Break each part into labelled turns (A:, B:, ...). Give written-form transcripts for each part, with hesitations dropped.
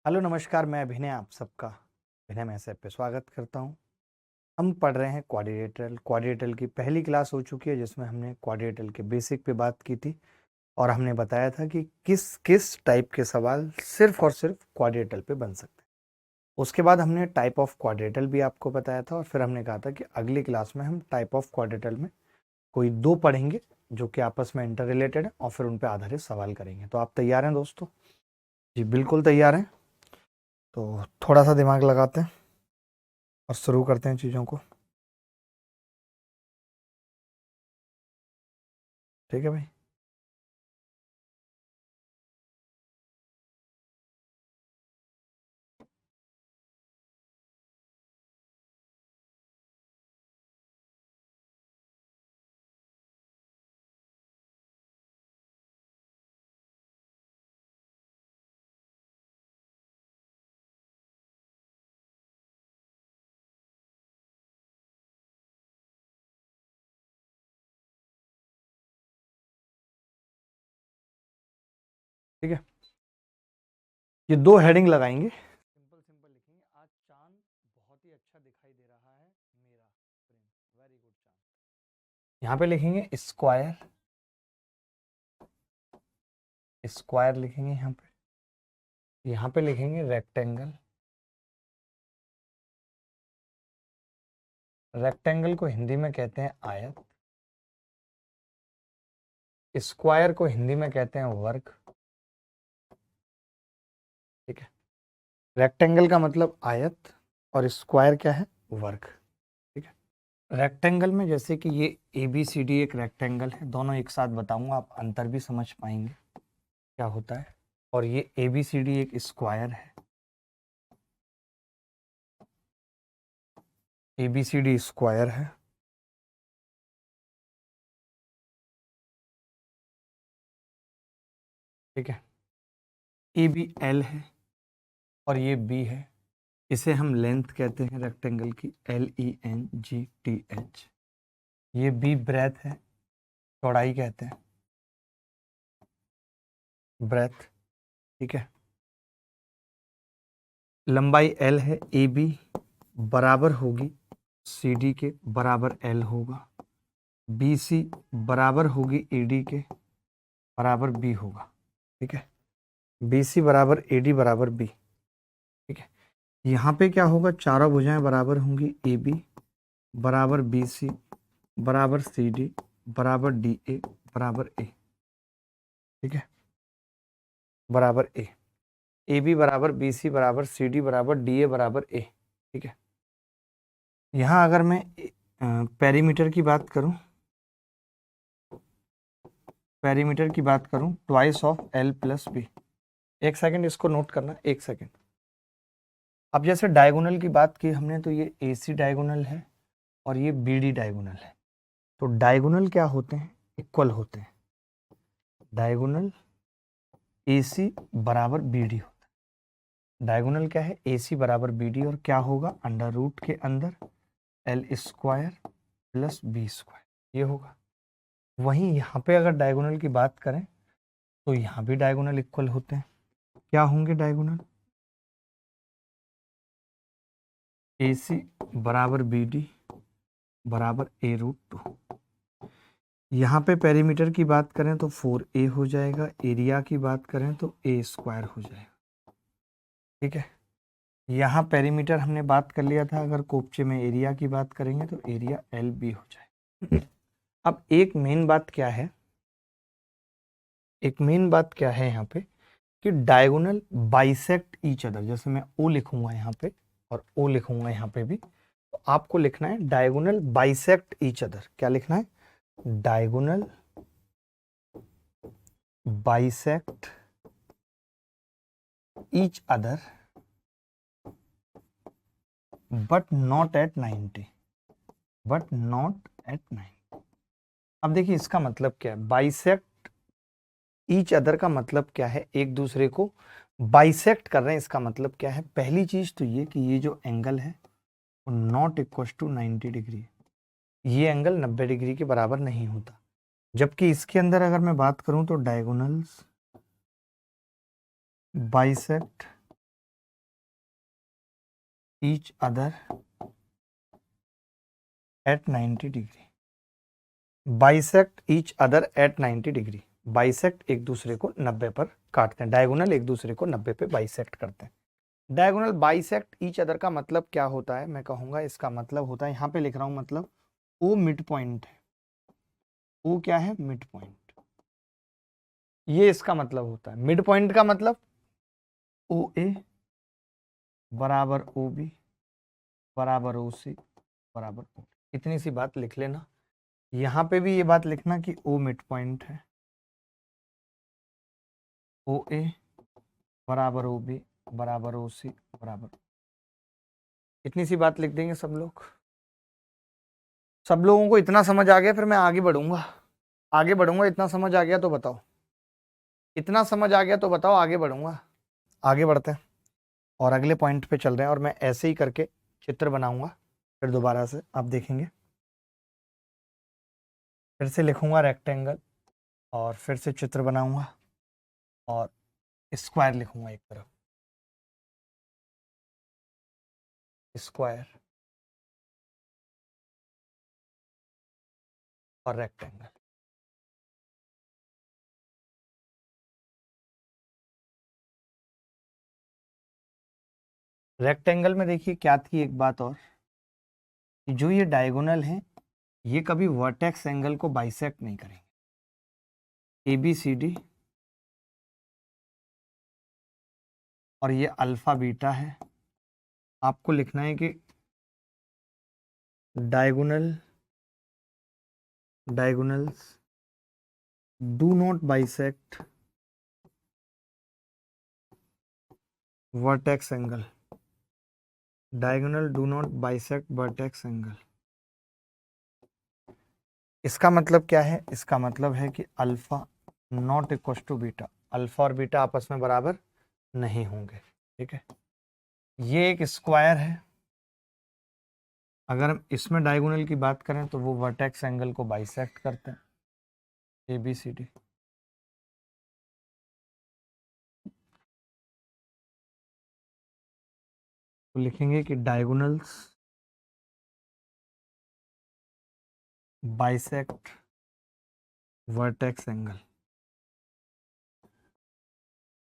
A: Hello नमस्कार, मैं अभिनय आप सबका अभिनय मैसेज पे स्वागत करता हूँ। हम पढ़ रहे हैं क्वाड्रिलेटरल की पहली क्लास हो चुकी है जिसमें हमने क्वाड्रिलेटरल के बेसिक पे बात की थी और हमने बताया था कि किस किस टाइप के सवाल सिर्फ और सिर्फ क्वाड्रिलेटरल पे बन सकते हैं। उसके बाद हमने टाइप ऑफ क्वाड्रिलेटरल भी आपको बताया था और फिर हमने कहा था कि अगली क्लास में हम टाइप ऑफ क्वाड्रिलेटरल में कोई दो पढ़ेंगे जो कि आपस में इंटर रिलेटेड है और फिर उन पर आधारित सवाल करेंगे। तो आप तैयार हैं दोस्तों? जी बिल्कुल तैयार हैं। तो थोड़ा सा दिमाग लगाते हैं और शुरू करते हैं चीज़ों को। ठीक है भाई। ठीक है, ये दो हेडिंग लगाएंगे। सिंपल सिंपल लिखेंगे, आज चांद बहुत ही अच्छा दिखाई दे रहा है मेरा फ्रेंड, वेरी गुड चांद। यहाँ पे लिखेंगे स्क्वायर, स्क्वायर लिखेंगे यहाँ पे। यहाँ पे लिखेंगे रेक्टेंगल, रेक्टेंगल को हिंदी में कहते हैं आयत, स्क्वायर को हिंदी में कहते हैं वर्ग। ठीक है, रेक्टेंगल का मतलब आयत और स्क्वायर क्या है? वर्ग। ठीक है, रेक्टेंगल में जैसे कि ये ABCD एक रेक्टेंगल है, दोनों एक साथ बताऊंगा, आप अंतर भी समझ पाएंगे क्या होता है। और ये ABCD एक स्क्वायर है, ABCD स्क्वायर है। ठीक है, AB L है और ये B है, इसे हम लेंथ कहते हैं रेक्टेंगल की, LENGTH। ये B ब्रेथ है, चौड़ाई कहते हैं, ब्रेथ। ठीक है, लंबाई L है, AB बराबर होगी CD के, बराबर L होगा, BC बराबर होगी AD के, बराबर B होगा। ठीक है, BC बराबर AD बराबर B। ठीक है, यहाँ पे क्या होगा? चारों भुजाएं बराबर होंगी, AB बराबर BC बराबर CD बराबर DA बराबर A। ठीक है, बराबर A, AB बराबर BC बराबर CD बराबर DA बराबर A। ठीक है, यहाँ अगर मैं पेरीमीटर की बात करूं, पेरीमीटर की बात करूं, twice of L plus B। एक सेकंड इसको नोट करना, एक सेकंड। अब जैसे डायगोनल की बात की हमने, तो ये AC डायगोनल है और ये BD डायगोनल है। तो डायगोनल क्या होते हैं? इक्वल होते हैं। डायगोनल AC बराबर BD होता है। डायगोनल क्या है? AC बराबर BD, और क्या होगा? अंडर रूट के अंदर L square plus B square, ये होगा। वहीं यहाँ पे अगर डायगोनल की बात करें तो यहाँ भी डायगोनल इक्वल होते हैं। क्या होंगे डायगोनल? AC बराबर BD बराबर A√2। यहाँ पे पेरीमीटर की बात करें तो 4A हो जाएगा, एरिया की बात करें तो A स्क्वायर हो जाएगा। ठीक है, यहाँ पेरीमीटर हमने बात कर लिया था, अगर कोपचे में एरिया की बात करेंगे तो एरिया LB हो जाएगा। अब एक मेन बात क्या है, एक मेन बात क्या है यहाँ पे, कि डायगोनल बाइसेक्ट ईच अदर। जैसे मैं O लिखूंगा यहाँ पे और O लिखूंगा यहाँ पे भी, तो आपको लिखना है डायगोनल बाइसेक्ट ईच अदर। क्या लिखना है? Diagonal bisect each other but not at 90, but not at 90। अब देखिए इसका मतलब क्या है, बाइसेक्ट ईच अदर का मतलब क्या है? एक दूसरे को बाइसेक्ट कर रहे हैं, इसका मतलब क्या है? पहली चीज तो ये कि ये जो एंगल है वो नॉट इक्वल टू 90 डिग्री, ये एंगल 90 डिग्री के बराबर नहीं होता। जबकि इसके अंदर अगर मैं बात करूं तो diagonals bisect each other at 90 degree, bisect each other at 90 degree. Bisect एक दूसरे को 90 पर काटते हैं, डायगोनल एक दूसरे को 90 पे बाइसेक्ट करते हैं। डायगोनल बाइसेक्ट ईच अदर का मतलब क्या होता है, मैं कहूंगा इसका मतलब होता है, यहां पे लिख रहा हूं मतलब ओ मिड पॉइंट है। ओ क्या है, मिड पॉइंट, ये इसका मतलब होता है। मिड पॉइंट का मतलब ओ ए बराबर ओ बी बराबर ओ सी बराबर ओ, इतनी सी बात लिख लेना। यहां पे भी ये बात लिखना कि ओ मिड पॉइंट है, ओ ए बराबर ओ बी बराबर ओ सी बराबर, इतनी सी बात लिख देंगे सब लोग। सब लोगों को इतना समझ आ गया, फिर मैं आगे बढ़ूंगा, आगे बढ़ूंगा। इतना समझ आ गया तो बताओ, इतना समझ आ गया तो बताओ, आगे बढ़ूंगा। आगे बढ़ते हैं और अगले पॉइंट पे चल रहे हैं, और मैं ऐसे ही करके चित्र बनाऊंगा, फिर दोबारा से आप देखेंगे। फिर से लिखूंगा रेक्टेंगल, और फिर से चित्र बनाऊंगा, और स्क्वायर लिखूंगा एक तरफ, स्क्वायर और रेक्टेंगल। रेक्टेंगल में देखिए क्या थी एक बात और, कि जो ये डायगोनल है ये कभी वर्टेक्स एंगल को बाइसेक्ट नहीं करेंगे। ए बी सी डी, और ये अल्फा बीटा है। आपको लिखना है कि diagonal diagonals do not bisect vertex angle, diagonal do not bisect vertex angle. इसका मतलब क्या है, इसका मतलब है कि alpha not equal to beta, alpha और बीटा आपस में बराबर नहीं होंगे। ठीक है, ये एक स्क्वायर है। अगर हम इसमें डायगोनल की बात करें तो वो वर्टेक्स एंगल को बाइसेक्ट करते हैं, ए बी सी डी। तो लिखेंगे कि diagonals bisect vertex angle,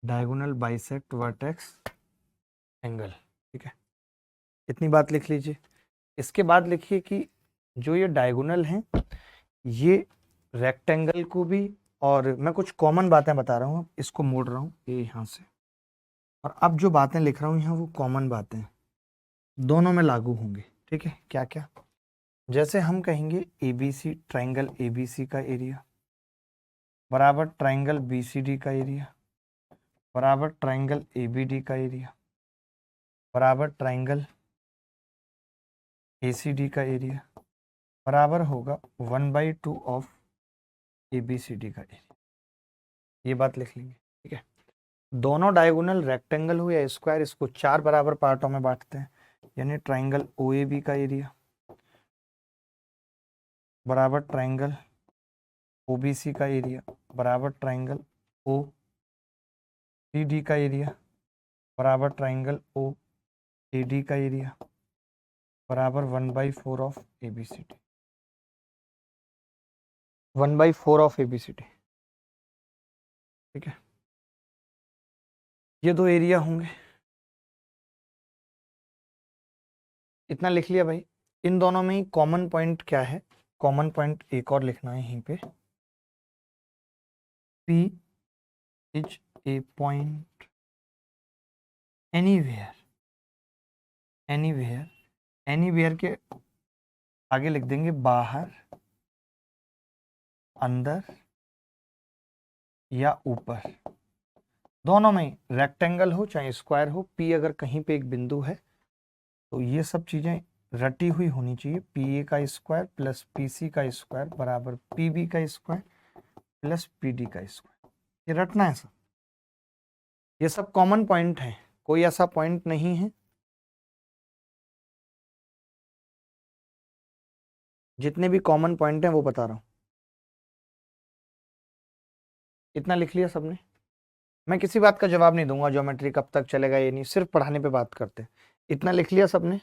A: diagonal bisect vertex angle. ठीक है, इतनी बात लिख लीजिए। इसके बाद लिखिए कि जो ये डायगोनल हैं ये रेक्टेंगल को भी, और मैं कुछ कॉमन बातें बता रहा हूँ, इसको मोड़ रहा हूँ ये यहाँ से, और अब जो बातें लिख रहा हूँ यहाँ वो कॉमन बातें दोनों में लागू होंगे। ठीक है, क्या क्या, जैसे हम कहेंगे A B C, triangle A B C का एरिया बराबर ट्राइंगल बी सी डी का एरिया बराबर ट्राइंगल ए बी डी का एरिया बराबर ट्राइंगल ए सी डी का एरिया बराबर होगा 1/2 of A B C D का एरिया। ये बात लिख लेंगे। ठीक है, दोनों डायगोनल रेक्टेंगल हो या स्क्वायर, इसको 4 बराबर पार्टों में बांटते हैं, यानी ट्राइंगल ओ ए बी का एरिया बराबर ट्राइंगल ओ बी सी का एरिया बराबर ट्राइंगल ओ सी डी का एरिया बराबर ट्राइंगल ओ ए डी का एरिया बराबर 1/4 of A B C D, 1/4 of A B C D. ठीक है, ये दो एरिया होंगे, इतना लिख लिया भाई। इन दोनों में ही कॉमन पॉइंट क्या है, कॉमन पॉइंट एक और लिखना है यहीं पे, P is a point anywhere, anywhere, anywhere के आगे लिख देंगे बाहर, अंदर या ऊपर, दोनों में रेक्टेंगल हो चाहे स्क्वायर हो, P अगर कहीं पे एक बिंदु है तो ये सब चीजें रटी हुई होनी चाहिए। पी ए का स्क्वायर प्लस पी सी का स्क्वायर बराबर पी बी का स्क्वायर प्लस पी डी का स्क्वायर, ये रटना है सब। ये सब कॉमन पॉइंट है, कोई ऐसा पॉइंट नहीं है, जितने भी कॉमन पॉइंट हैं वो बता रहा हूं। इतना लिख लिया सबने। मैं किसी बात का जवाब नहीं दूंगा, ज्योमेट्री कब तक चलेगा ये नहीं, सिर्फ पढ़ाने पे बात करते हैं। इतना लिख लिया सबने?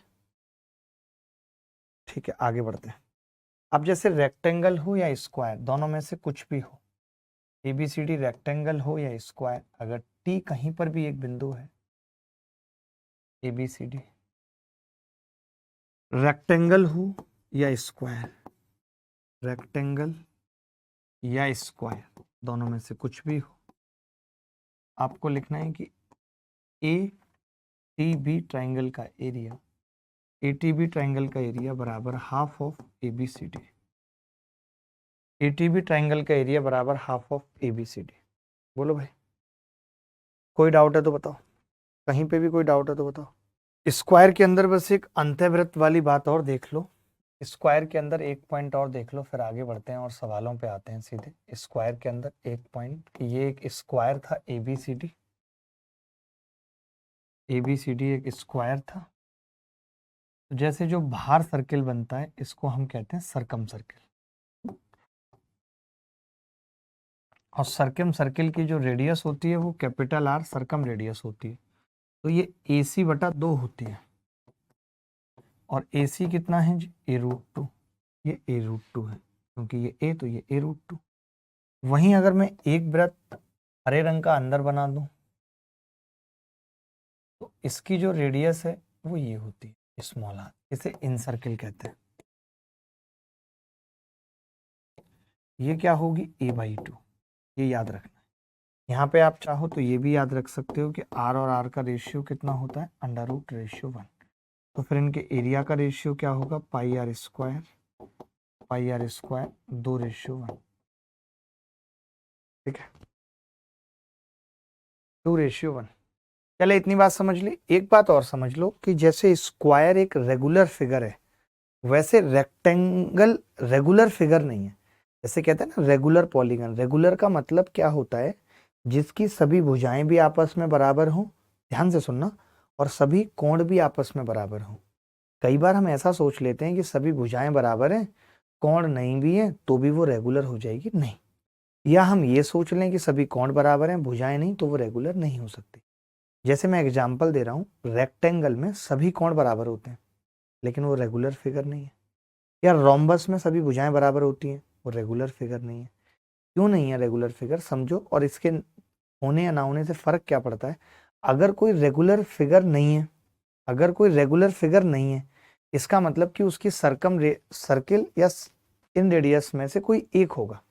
A: ठीक है, आगे बढ़ते हैं। अब जैसे रेक्टेंगल हो या स्क्वायर, दोनों में से कुछ भी हो, ABCD रेक्टेंगल हो या स्क्वायर, अगर T कहीं पर भी एक बिंदु है, ABCD रेक्टेंगल हो या स्क्वायर, रेक्टेंगल या स्क्वायर, दोनों में से कुछ भी हो, आपको लिखना है कि ATB ट्राइंगल का एरिया, ATB ट्राइंगल का एरिया बराबर half of ABCD, ATB triangle का एरिया बराबर हाफ ऑफ ABCD। बोलो भाई, कोई डाउट है तो बताओ, कहीं पे भी कोई डाउट है तो बताओ। स्क्वायर के अंदर बस एक अंतःवृत्त वाली बात और देख लो, स्क्वायर के अंदर एक पॉइंट और देख लो, फिर आगे बढ़ते हैं और सवालों पे आते हैं सीधे। स्क्वायर के अंदर एक पॉइंट, ये एक स्क्वायर था ABCD, ABCD एक स्क्वायर था। जैसे जो बाहर सर्किल बनता है इसको हम कहते हैं सरकम सर्किल, और सरकम सर्किल की जो रेडियस होती है वो कैपिटल R सरकम रेडियस होती है। तो ये AC/2 होती है, और AC कितना है जी? A√2, ये A√2 है, क्योंकि ये A तो ये A√2। वहीं अगर मैं एक वृत्त हरे रंग का अंदर बना दूं तो इसकी जो रेडियस है वो ये होती है स्मॉल r, इसे इन सर्किल कहते हैं। ये क्या होगी? A/2, ये याद रखना है। यहाँ पे आप चाहो तो ये भी याद रख सकते हो कि R और R का रेशियो कितना होता है? √1। तो फिर इनके एरिया का रेशियो क्या होगा? πr², 2/1, ठीक है, 2/1। चले, इतनी बात समझ ली। एक बात और समझ लो कि जैसे स्क्वायर एक रेगुलर फिगर है, वैसे रेक्टेंगल रेगुलर फिगर नहीं है। जैसे कहते हैं ना रेगुलर पॉलीगन, रेगुलर का मतलब क्या होता है? जिसकी सभी भुजाएं भी आपस में बराबर हों, ध्यान से सुनना, और सभी कोण भी आपस में बराबर हों। कई बार हम ऐसा सोच लेते हैं कि सभी भुजाएं बराबर हैं, कोण नहीं भी हैं, तो भी वो रेगुलर हो जाएगी, नहीं। या हम ये सोच लें कि सभी कोण बराबर हैं, भुजाएं नहीं, तो वो रेगुलर नहीं हो सकती। जैसे मैं एग्जाम्पल दे रहा हूँ, रेक्टेंगल में सभी कोण बराबर होते हैं, लेकिन वो रेगुलर फिगर नहीं है। या रोम्बस में सभी भुजाएं बराबर होती हैं, वो रेगुलर फिगर नहीं है। क्यों नहीं है रेगुलर फिगर? समझो, और इसके होने या ना होने से फर्क क्या पड़ता है। अगर कोई रेगुलर फिगर नहीं है, अगर कोई रेगुलर फिगर नहीं है, इसका मतलब कि उसकी सर्किल या इन रेडियस में से कोई एक होगा।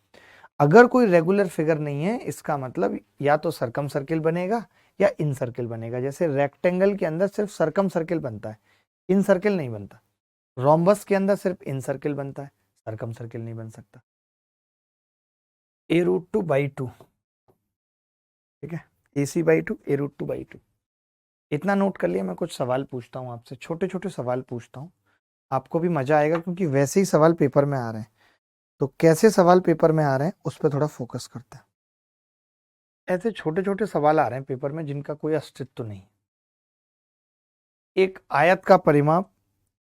A: अगर कोई रेगुलर फिगर नहीं है, इसका मतलब या तो सरकम सर्किल बनेगा या इन सर्किल बनेगा। जैसे रेक्टेंगल के अंदर सिर्फ सरकम सर्किल बनता है, इन सर्किल नहीं बनता। रोम्बस के अंदर सिर्फ इन सर्किल बनता है, सरकम सर्किल नहीं बन सकता। A√2/2, ठीक है, AC/2, A√2/2। इतना नोट कर लिया। मैं कुछ सवाल पूछता हूँ आपसे, छोटे छोटे सवाल पूछता हूँ, आपको भी मजा आएगा, क्योंकि वैसे ही सवाल पेपर में आ रहे हैं। तो कैसे सवाल पेपर में आ रहे हैं उस पर थोड़ा फोकस करते हैं। ऐसे छोटे छोटे सवाल आ रहे हैं पेपर में जिनका कोई अस्तित्व नहीं। एक आयत का परिमाप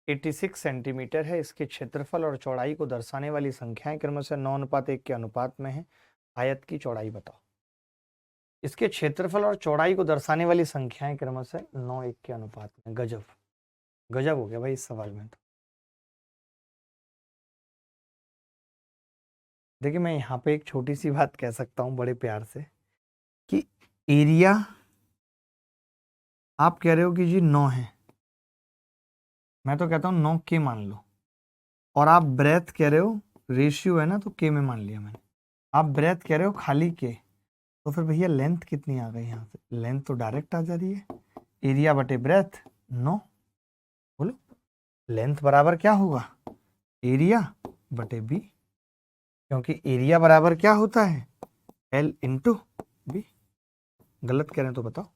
A: 86 सेंटीमीटर है, इसके क्षेत्रफल और चौड़ाई को दर्शाने वाली संख्याएं क्रमशः 9:1 के अनुपात में है। आयत की चौड़ाई बताओ। इसके क्षेत्रफल और चौड़ाई को दर्शाने वाली संख्याएं क्रमशः 9:1 के अनुपात में। गजब, गजब हो गया भाई इस सवाल में तो। देखिए, मैं यहाँ पे एक छोटी सी बात कह सकता हूँ बड़े प्यार से, कि एरिया आप कह रहे हो कि जी 9 है, मैं तो कहता हूँ 9 के मान लो। और आप ब्रेथ कह रहे हो, रेशियो है ना, तो के में मान लिया मैंने। आप ब्रेथ कह रहे हो खाली के, तो फिर भैया लेंथ कितनी आ गई यहाँ से? लेंथ तो डायरेक्ट आ जा रही है, एरिया बटे ब्रेथ 9। बोलो, लेंथ बराबर क्या होगा? एरिया बटे बी, क्योंकि एरिया बराबर क्या होता है? L into B. गलत कह रहे हैं तो बताओ।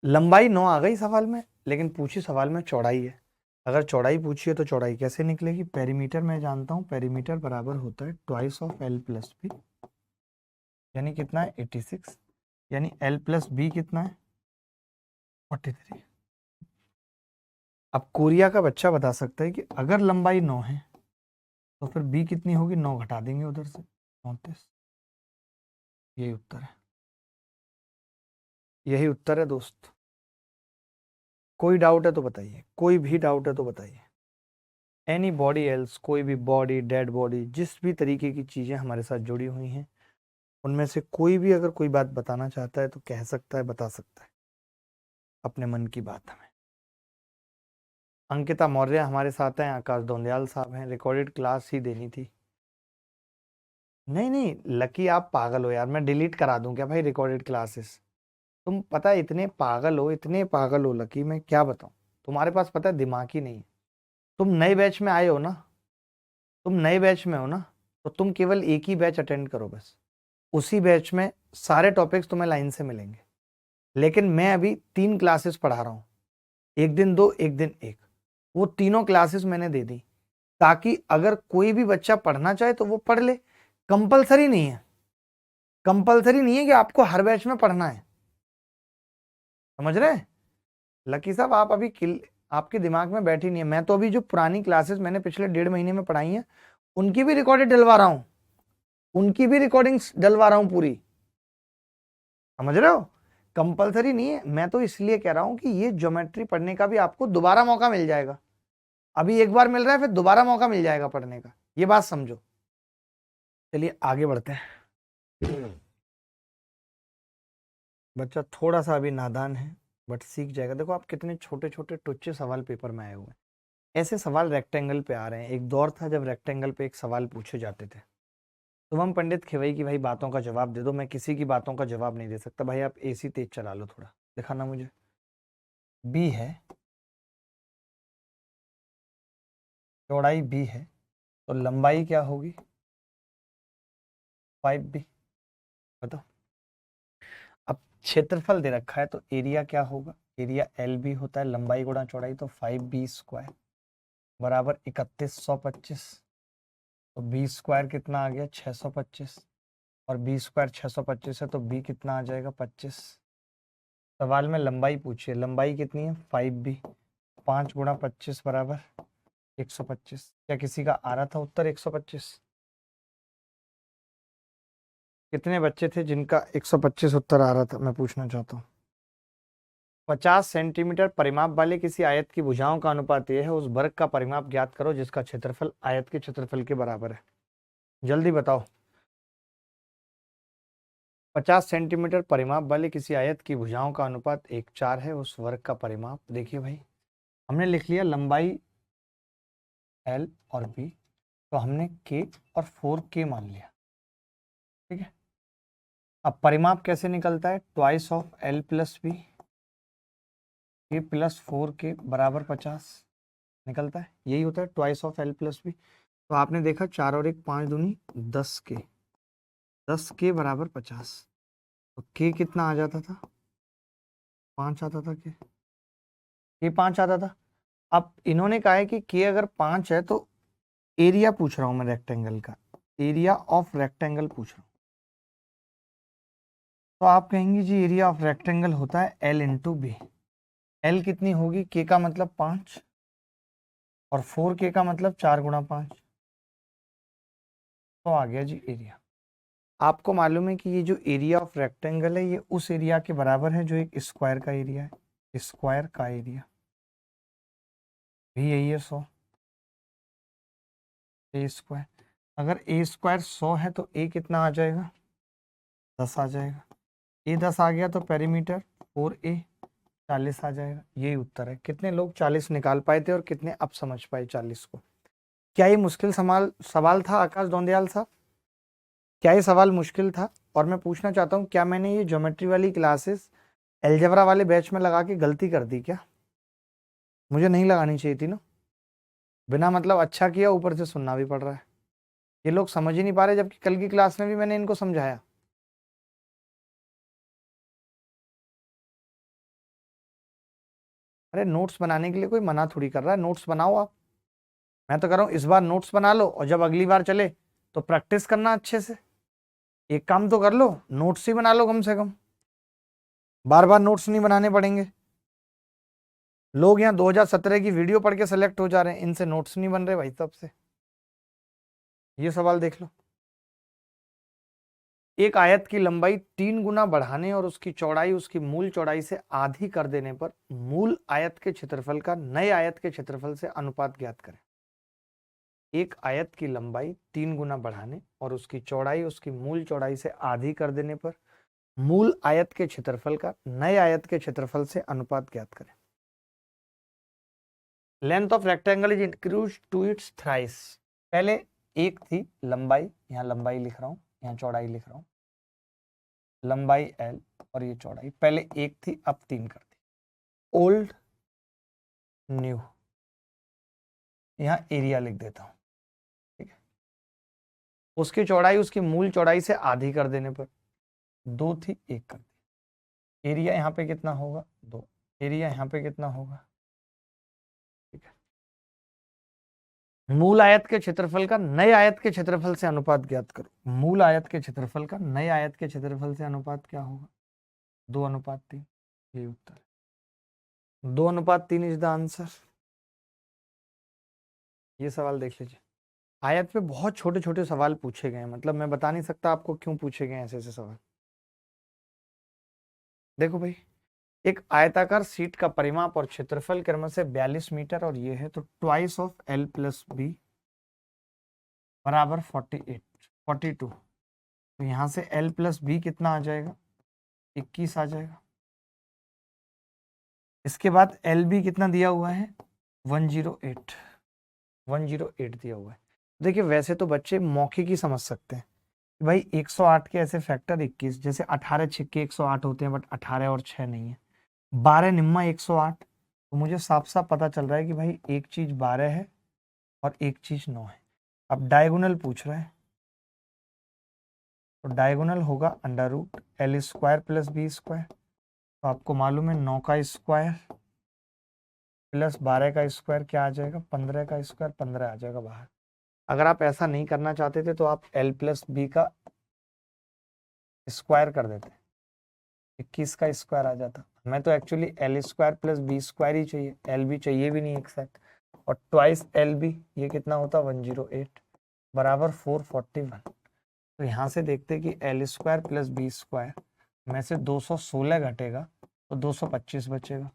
A: लंबाई 9 आ गई सवाल में, लेकिन पूछी सवाल में चौड़ाई है। अगर चौड़ाई पूछी है तो चौड़ाई कैसे निकलेगी? पेरीमीटर मैं जानता हूँ, पेरीमीटर बराबर होता है twice of L plus B, यानी कितना है? 86, यानी L प्लस बी कितना है? 43। अब कोरिया का बच्चा बता सकता है कि अगर लंबाई 9 है तो फिर बी कितनी होगी? 9 घटा देंगे उधर से, 34। यही उत्तर है, यही उत्तर है दोस्त। कोई डाउट है तो बताइए, कोई भी डाउट है तो बताइए। एनी बॉडी एल्स, कोई भी बॉडी, डेड बॉडी, जिस भी तरीके की चीजें हमारे साथ जुड़ी हुई हैं, उनमें से कोई भी अगर कोई बात बताना चाहता है तो कह सकता है, बता सकता है अपने मन की बात हमें। अंकिता मौर्य हमारे साथ हैं, आकाश दोंदियाल साहब हैं, रिकॉर्डेड क्लास ही देनी थी। नहीं नहीं लकी, आप पागल हो यार, मैं डिलीट करा दूं क्या भाई रिकॉर्डेड क्लासेस? तुम पता है इतने पागल हो, इतने पागल हो लकी, मैं क्या बताऊं। तुम्हारे पास पता है दिमाग ही नहीं है। तुम नए बैच में आए हो ना, तुम नए बैच में हो ना, तो तुम केवल एक ही बैच अटेंड करो बस। उसी बैच में सारे टॉपिक्स तुम्हें लाइन से मिलेंगे। लेकिन मैं अभी 3 क्लासेस पढ़ा रहा हूं, एक दिन 2, एक दिन 1। वो तीनों क्लासेस मैंने दे दी ताकि अगर कोई भी बच्चा पढ़ना चाहे तो वो पढ़ ले। कंपलसरी नहीं है, कंपलसरी नहीं है कि आपको हर बैच में पढ़ना है। समझ रहे हैं लकी साहब? आप अभी आपके दिमाग में बैठी नहीं है। मैं तो अभी जो पुरानी क्लासेस मैंने पिछले 1.5 महीने में पढ़ाई हैं, उनकी भी रिकॉर्डेड डलवा रहा हूं, उनकी भी रिकॉर्डिंग्स डलवा रहा हूं पूरी। समझ रहे हो? कंपलसरी नहीं है। मैं तो इसलिए कह रहा हूं कि ये ज्योमेट्री पढ़ने का भी आपको दोबारा मौका मिल जाएगा। अभी एक बार मिल रहा है, फिर दोबारा मौका मिल जाएगा पढ़ने का, ये बात समझो। चलिए आगे बढ़ते हैं। बच्चा थोड़ा सा अभी नादान है बट सीख जाएगा। देखो आप कितने छोटे छोटे टुच्चे सवाल पेपर में आए हुए हैं। ऐसे सवाल रेक्टेंगल पे आ रहे हैं। एक दौर था जब रेक्टेंगल पे एक सवाल पूछे जाते थे। शुभम पंडित खिवई की भाई बातों का जवाब दे दो। मैं किसी की बातों का जवाब नहीं दे सकता भाई। आप एसी तेज चला लो थोड़ा, दिखाना मुझे। बी है, चौड़ाई बी है, तो लंबाई क्या होगी? 5b। बताओ। अब क्षेत्रफल दे रखा है तो एरिया क्या होगा? एरिया एल बी होता है, लंबाई गुणा चौड़ाई, तो 5b² बराबर 3125। तो बी स्क्वायर कितना आ गया? 625। और बी स्क्वायर 625 है तो बी कितना आ जाएगा? 25। सवाल में लंबाई पूछिए, लंबाई कितनी है? 5b। 5 गुणा 25 बराबर 125। क्या किसी का आ रहा था उत्तर 125? कितने बच्चे थे जिनका 125 उत्तर आ रहा था, मैं पूछना चाहता हूँ। 50 सेंटीमीटर परिमाप वाले किसी आयत की भुजाओं का अनुपात यह है, उस वर्ग का परिमाप ज्ञात करो जिसका क्षेत्रफल आयत के क्षेत्रफल के बराबर है। जल्दी बताओ। 50 सेंटीमीटर परिमाप वाले किसी आयत की भुजाओं का अनुपात 1:4 है, उस वर्ग का परिमाप। देखिए भाई, हमने लिख लिया लंबाई एल और बी, तो हमने के और 4k मान लिया। ठीक है, अब परिमाप कैसे निकलता है? Twice of L plus B, के प्लस 4k बराबर 50 निकलता है। यही होता है twice of L plus B. तो आपने देखा 4 और 1 5 दूनी 10k, 10k बराबर 50। तो k कितना आ जाता था? 5 आता था। के 5 आता था। अब इन्होंने कहा है कि k अगर 5 है तो एरिया पूछ रहा हूं मैं रेक्टेंगल का, एरिया ऑफ रेक्टेंगल पूछ रहा हूं। तो आप कहेंगे जी एरिया ऑफ रेक्टेंगल होता है L इंटू बी। एल कितनी होगी? k का मतलब 5 और 4k का मतलब 4 गुणा 5। तो आ गया जी एरिया। आपको मालूम है कि ये जो एरिया ऑफ रेक्टेंगल है ये उस एरिया के बराबर है जो एक स्क्वायर का एरिया है। स्क्वायर का एरिया भी यही है 100 ए स्क्वायर। अगर ए स्क्वायर 100 है तो ए कितना आ जाएगा? 10 आ जाएगा। ए 10 आ गया तो पेरीमीटर 4a 40 आ जाएगा। यही उत्तर है। कितने लोग 40 निकाल पाए थे और कितने अब समझ पाए 40 को? क्या ये मुश्किल सवाल था आकाश दोंदियाल साहब? क्या ये सवाल मुश्किल था? और मैं पूछना चाहता हूँ, क्या मैंने ये ज्योमेट्री वाली क्लासेस अलजेब्रा वाले बैच में लगा के गलती कर दी क्या? मुझे नहीं लगानी चाहिए थी ना। बिना मतलब अच्छा किया, ऊपर से सुनना भी पड़ रहा है। ये लोग समझ ही नहीं पा रहे, जबकि कल की क्लास में भी मैंने इनको समझाया। अरे नोट्स बनाने के लिए कोई मना थोड़ी कर रहा है, नोट्स बनाओ आप। मैं तो कर रहा हूँ इस बार नोट्स बना लो और जब अगली बार चले तो प्रैक्टिस करना अच्छे से। एक काम तो कर लो, नोट्स ही बना लो कम से कम, बार बार नोट्स नहीं बनाने पड़ेंगे। लोग यहाँ 2017 की वीडियो पढ़ के सेलेक्ट हो जा रहे हैं, इनसे नोट्स नहीं बन रहे भाई साहब से। ये सवाल देख लो। एक आयत की लंबाई 3 गुना बढ़ाने और उसकी चौड़ाई उसकी मूल चौड़ाई से आधी कर देने पर मूल आयत के क्षेत्रफल का नए आयत के क्षेत्रफल से अनुपात ज्ञात करें। एक आयत की लंबाई 3 गुना बढ़ाने और उसकी चौड़ाई उसकी मूल चौड़ाई से आधी कर देने पर मूल आयत के क्षेत्रफल का नए आयत के क्षेत्रफल से अनुपात ज्ञात करें। Length of rectangle is increase to its thrice. पहले एक थी लंबाई, यहां लंबाई लिख रहा हूं, यहां चौड़ाई लिख रहा हूं, लंबाई L और ये चौड़ाई पहले एक थी, अब 3 कर दी। ओल्ड न्यू, यहां एरिया लिख देता हूं, ठीक है। उसकी चौड़ाई उसकी मूल चौड़ाई से आधी कर देने पर 2 थी, 1 कर दी। एरिया यहाँ पे कितना होगा 2, एरिया यहाँ पे कितना होगा, ठीक है। मूल आयत के क्षेत्रफल का नए आयत के क्षेत्रफल से अनुपात ज्ञात करो। मूल आयत के क्षेत्रफल का नए आयत के क्षेत्रफल से अनुपात क्या होगा, 2:3। ये उत्तर है, 2:3 इज द आंसर। ये सवाल देख लीजिए, आयत पे बहुत छोटे छोटे सवाल पूछे गए हैं, मतलब मैं बता नहीं सकता आपको क्यों पूछे गए ऐसे ऐसे सवाल। देखो भाई, एक आयताकार सीट का परिमाप और क्षेत्रफल क्रम से 42 मीटर और ये है, तो twice of L plus B बराबर 42। तो यहां से L प्लस बी कितना आ जाएगा, 21 आ जाएगा। इसके बाद एल बी कितना दिया हुआ है, 108 दिया हुआ है। देखिए वैसे तो बच्चे मौखिक ही समझ सकते हैं कि भाई 108 के ऐसे फैक्टर 21, जैसे 18 छिक्के 108 होते हैं, बट 18 और 6 नहीं है। 12 निम्मा 108, तो मुझे साफ साफ पता चल रहा है कि भाई एक चीज 12 है और एक चीज 9 है। अब डायगोनल पूछ रहा है, तो डायगोनल होगा under root L square plus B square. तो आपको मालूम है 9 का स्क्वायर प्लस 12 का स्क्वायर क्या आ जाएगा, 15 का स्क्वायर, 15 आ जाएगा बाहर। अगर आप ऐसा नहीं करना चाहते थे तो आप L प्लस बी का स्क्वायर कर देते, 21 का स्क्वायर आ जाता। मैं तो actually L square plus B square ही चाहिए, L बी चाहिए भी नहीं एक्सैक्ट। और ट्वाइस L बी ये कितना होता, 108 बराबर 441। तो यहाँ से देखते कि L square plus B square में से 216 घटेगा तो 225 बचेगा।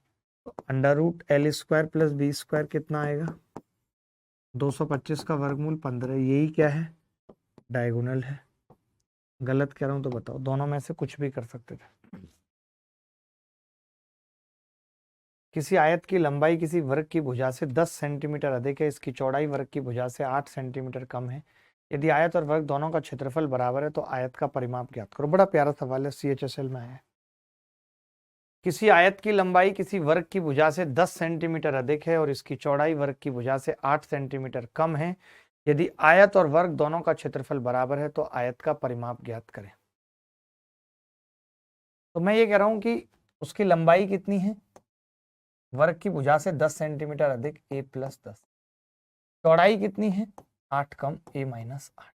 A: तो under root L square plus B square कितना आएगा, 225 का वर्गमूल 15। यही क्या है, डायगोनल है। गलत कह रहा हूं तो बताओ, दोनों में से कुछ भी कर सकते थे। किसी आयत की लंबाई किसी वर्ग की भुजा से 10 सेंटीमीटर अधिक है, इसकी चौड़ाई वर्ग की भुजा से 8 सेंटीमीटर कम है। यदि आयत और वर्ग दोनों का क्षेत्रफल बराबर है तो आयत का परिमाप ज्ञात करो। बड़ा प्यारा सवाल है, CHSL में आया है। किसी आयत की लंबाई किसी वर्ग की भुजा से 10 सेंटीमीटर अधिक है और इसकी चौड़ाई वर्ग की भुजा से 8 सेंटीमीटर कम है। यदि आयत और वर्ग दोनों का क्षेत्रफल बराबर है तो आयत का परिमाप ज्ञात करें। तो मैं ये कह रहा हूं कि उसकी लंबाई कितनी है, वर्ग की भुजा से 10 सेंटीमीटर अधिक a प्लस 10, चौड़ाई कितनी है 8 कम a माइनस 8,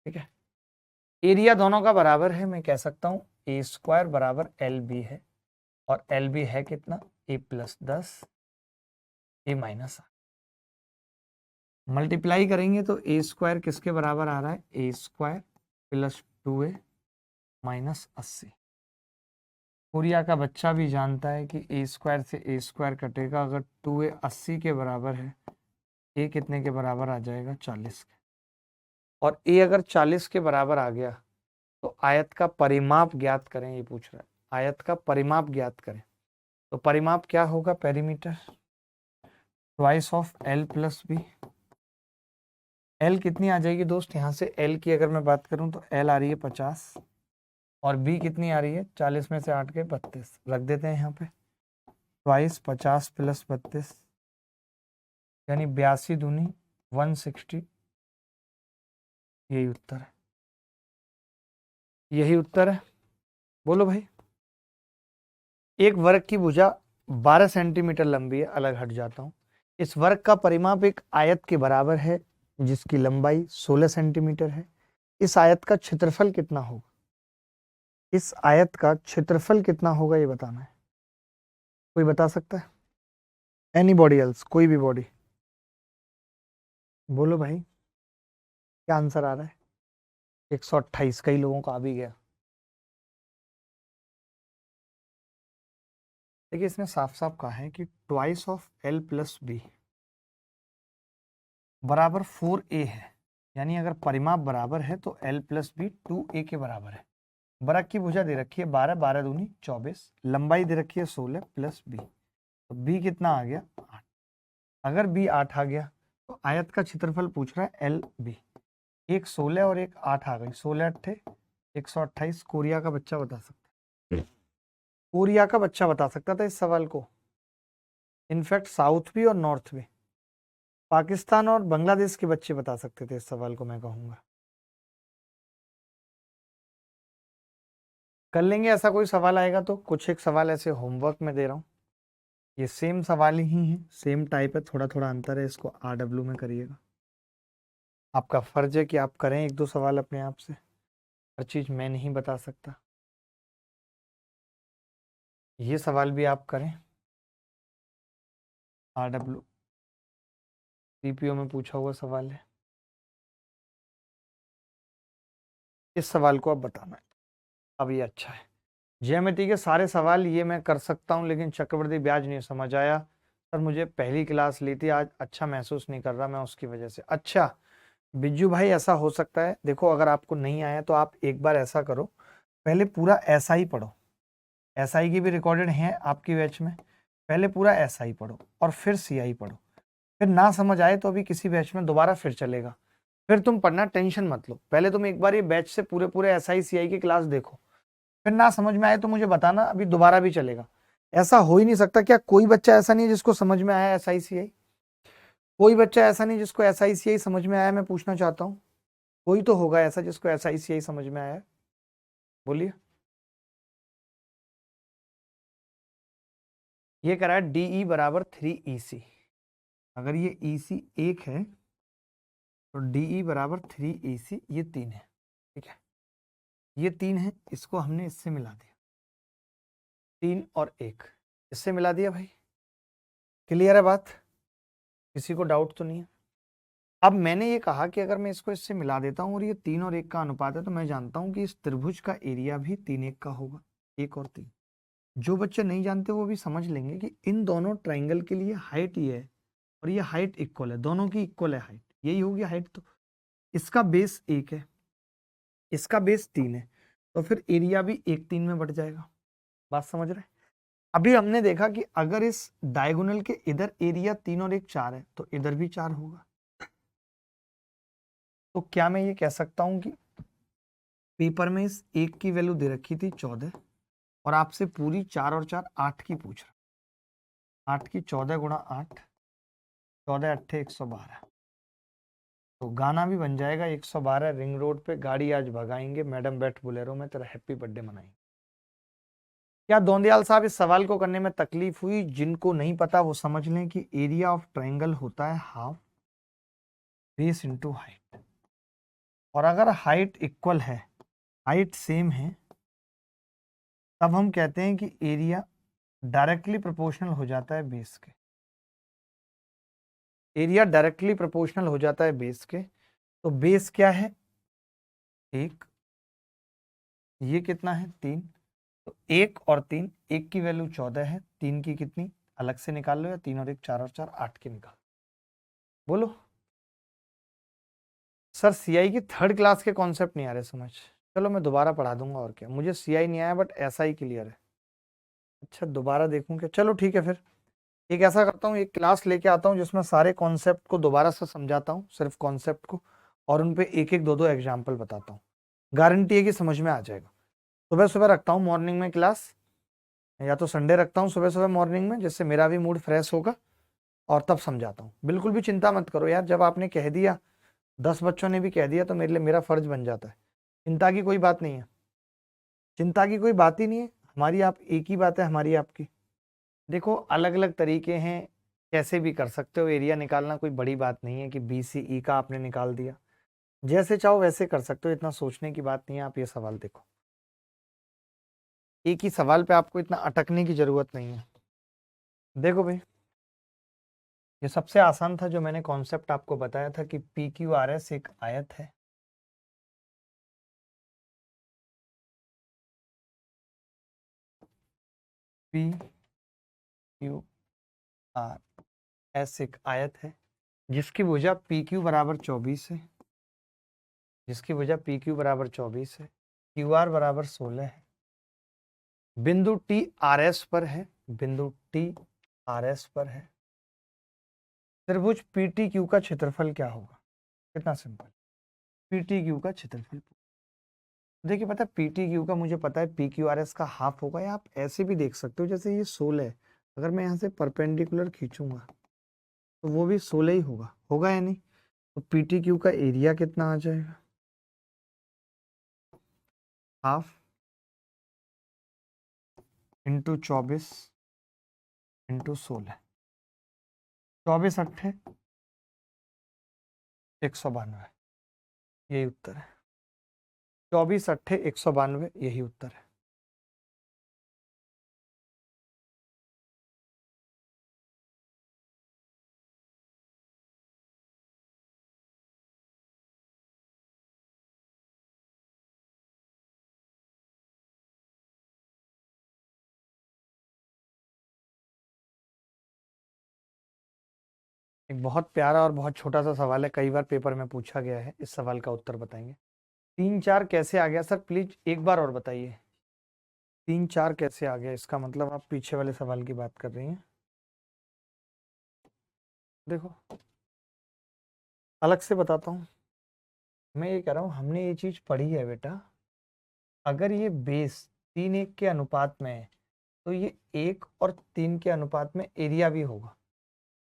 A: ठीक है। एरिया दोनों का बराबर है, मैं कह सकता हूं a स्क्वायर बराबर LB है, और LB है कितना, a plus 10 a minus 8। Multiply करेंगे तो a स्क्वायर किसके बराबर आ रहा है, a square plus 2a minus 80। Korea का बच्चा भी जानता है कि a स्क्वायर से a स्क्वायर कटेगा, अगर 2a 80 के बराबर है, a कितने के बराबर आ जाएगा, 40 के। और a अगर 40 के बराबर आ गया तो आयत का परिमाप ज्ञात करें, ये पूछ रहा है, आयत का परिमाप ज्ञात करें। तो परिमाप क्या होगा, perimeter twice of L plus B. L कितनी आ जाएगी दोस्त, यहाँ से L की अगर मैं बात करूँ तो L आ रही है 50 और B कितनी आ रही है, 40 में से 8 के 32 रख देते हैं यहाँ पे। ट्वाइस 50 प्लस 32 यानी 82 दूनी 160। यही उत्तर है, यही उत्तर है। बोलो भाई, एक वर्ग की भुजा 12 सेंटीमीटर लंबी है, अलग हट जाता हूं। इस वर्ग का परिमाप एक आयत के बराबर है जिसकी लंबाई 16 सेंटीमीटर है। इस आयत का क्षेत्रफल कितना होगा, इस आयत का क्षेत्रफल कितना होगा ये बताना है। कोई बता सकता है, एनीबॉडी एल्स, कोई भी बॉडी, बोलो भाई क्या आंसर आ रहा है। 128, कई लोगों का आ भी गया। देखिए इसमें साफ साफ कहा है कि twice of L plus B बराबर 4a है, यानी अगर परिमाप बराबर है तो एल प्लस बी 2a के बराबर है। बरक की भुजा दे रखी है 12, 12 दूनी 24, लंबाई दे रखी है 16 प्लस बी, तो बी कितना आ गया 8। अगर बी 8 आ गया तो आयत का क्षेत्रफल पूछ रहा है एल बी। एक 16 और एक 8 आ गई, 16 अट्ठे 128। कोरिया का बच्चा बता सकता है, कोरिया का बच्चा बता सकता था इस सवाल को, इनफैक्ट साउथ भी और नॉर्थ भी, पाकिस्तान और बांग्लादेश के बच्चे बता सकते थे इस सवाल को, मैं कहूंगा। कर लेंगे, ऐसा कोई सवाल आएगा तो। कुछ एक सवाल ऐसे होमवर्क में दे रहा हूँ, ये सेम सवाल ही है, सेम टाइप है, थोड़ा थोड़ा अंतर है, इसको RW में करिएगा। आपका फर्ज है कि आप करें एक दो सवाल अपने आप से, हर चीज मैं नहीं बता सकता। ये सवाल भी आप करें, RW CPO में पूछा हुआ सवाल है, इस सवाल को अब बताना है। अब ये अच्छा है, ज्यामिति के सारे सवाल ये मैं कर सकता हूँ, लेकिन चक्रवृद्धि ब्याज नहीं समझ आया सर, मुझे पहली क्लास ली थी, आज अच्छा महसूस नहीं कर रहा मैं उसकी वजह से। अच्छा बिज्जू भाई, ऐसा हो सकता है, देखो अगर आपको नहीं आया तो आप एक बार ऐसा करो, पहले पूरा SI पढ़ो, SI की भी रिकॉर्डेड है आपकी बैच में, पहले पूरा SI पढ़ो और फिर CI पढ़ो, फिर ना समझ आए तो अभी किसी बैच में दोबारा फिर चलेगा, फिर तुम पढ़ना, टेंशन मत लो। पहले तुम एक बार ये बैच से पूरे पूरे SI CI की क्लास देखो, फिर ना समझ में आए तो मुझे बताना, अभी दोबारा भी चलेगा। ऐसा हो ही नहीं सकता, क्या कोई बच्चा ऐसा नहीं है जिसको समझ में आया SI CI? कोई बच्चा ऐसा नहीं जिसको SI CI समझ में आया? मैं पूछना चाहता हूँ, कोई तो होगा ऐसा जिसको SI CI समझ में आया, बोलिए। ये करा है DE बराबर 3EC, अगर ये EC 1 है तो DE बराबर 3EC, ये 3 है, ठीक है, ये 3 है, इसको हमने इससे मिला दिया, 3 और 1 इससे मिला दिया भाई। क्लियर है बात, किसी को डाउट तो नहीं है? अब मैंने ये कहा कि अगर मैं इसको इससे मिला देता हूं और ये 3 और 1 का अनुपात है, तो मैं जानता हूं कि इस त्रिभुज का एरिया भी 3 1 का होगा, 1 और 3। जो बच्चे नहीं जानते वो भी समझ लेंगे कि इन दोनों ट्राइंगल के लिए हाइट ये है और ये हाइट इक्वल है, दोनों की इक्वल है हाइट, यही होगी हाइट। तो इसका बेस 1 है, इसका बेस 3 है, तो फिर एरिया भी 1 3 में बढ़ जाएगा। बात समझ रहे हैं? अभी हमने देखा कि अगर इस डायगोनल के इधर एरिया 3 और 1 4 है तो इधर भी 4 होगा। तो क्या मैं ये कह सकता हूं कि पेपर में इस 1 की वैल्यू दे रखी थी 14 और आपसे पूरी 4 और 4 8 की पूछ रहा, 8 की 14 गुणा 8, 14 अट्ठे 112, तो गाना भी बन जाएगा 112 रिंग रोड पे गाड़ी आज भगाएंगे, मैडम बैठ बोलेरो में तेरा हैप्पी बर्थडे मनाएंगे। क्या दोंदियाल साहब इस सवाल को करने में तकलीफ हुई? जिनको नहीं पता वो समझ लें कि एरिया ऑफ ट्राइंगल होता है हाफ बेस इंटू हाइट, और अगर हाइट इक्वल है, हाइट सेम है, तब हम कहते हैं कि एरिया डायरेक्टली प्रोपोर्शनल हो जाता है बेस के, एरिया डायरेक्टली प्रोपोर्शनल हो जाता है बेस के। तो बेस क्या है 1, ये कितना है 3, तो 1 और 3, 1 की वैल्यू 14 है, 3 की कितनी अलग से निकाल लो, या 3 और 1 4 और 4 8 की निकाल, बोलो। सर CI की थर्ड क्लास के कॉन्सेप्ट नहीं आ रहे समझ, चलो मैं दोबारा पढ़ा दूंगा, और क्या, मुझे CI नहीं आया बट SI क्लियर है। अच्छा दोबारा देखूं क्या? चलो ठीक है, फिर एक ऐसा करता हूँ, एक क्लास लेके आता हूँ जिसमें सारे कॉन्सेप्ट को दोबारा से समझाता हूँ, सिर्फ कॉन्सेप्ट को, और उन पे एक एक दो दो एग्जाम्पल बताता हूँ, गारंटी है कि समझ में आ जाएगा। सुबह सुबह रखता हूँ मॉर्निंग में क्लास, या तो संडे रखता हूँ सुबह सुबह मॉर्निंग में, जिससे मेरा भी मूड फ्रेश होगा, और तब समझाता हूँ। बिल्कुल भी चिंता मत करो यार, जब आपने कह दिया, 10 बच्चों ने भी कह दिया, तो मेरे लिए मेरा फर्ज बन जाता है। चिंता की कोई बात नहीं है, चिंता की कोई बात ही नहीं है, हमारी आप एक ही बात है, हमारी आपकी। देखो अलग अलग तरीके हैं, कैसे भी कर सकते हो, एरिया निकालना कोई बड़ी बात नहीं है कि BCE का आपने निकाल दिया, जैसे चाहो वैसे कर सकते हो, इतना सोचने की बात नहीं है। आप ये सवाल देखो, एक ही सवाल पे आपको इतना अटकने की जरूरत नहीं है। देखो भाई, ये सबसे आसान था जो मैंने कॉन्सेप्ट आपको बताया था कि PQRS एक आयत है, क्यू आर एस एक आयत है जिसकी भुजा पी क्यू बराबर 24 है, जिसकी भुजा पी क्यू बराबर 24 है, क्यू आर बराबर 16 है, बिंदु टी आर एस पर है, बिंदु टी आर एस पर है। त्रिभुज पी टी क्यू का क्षेत्रफल क्या होगा? कितना सिंपल, पी टी क्यू का क्षेत्रफल। देखिए पता है पी टी क्यू का मुझे पता है पी क्यू आर एस का हाफ होगा, या आप ऐसे भी देख सकते हो जैसे ये 16 है, अगर मैं यहाँ से परपेंडिकुलर खींचूंगा तो वो भी 16 ही होगा, होगा या नहीं? तो पी टी क्यू का एरिया कितना आ जाएगा? हाफ इंटू 24 इंटू 16, 24 अट्ठे 192, यही उत्तर है। 24 अट्ठे 192, यही उत्तर है। एक बहुत प्यारा और बहुत छोटा सा सवाल है, कई बार पेपर में पूछा गया है, इस सवाल का उत्तर बताएंगे। 3 4 कैसे आ गया सर? प्लीज एक बार और बताइए, 3 4 कैसे आ गया? इसका मतलब आप पीछे वाले सवाल की बात कर रही हैं। देखो अलग से बताता हूँ, मैं ये कह रहा हूँ हमने ये चीज पढ़ी है बेटा, अगर ये बेस 3:1 के अनुपात में है तो ये 1 और 3 के अनुपात में एरिया भी होगा।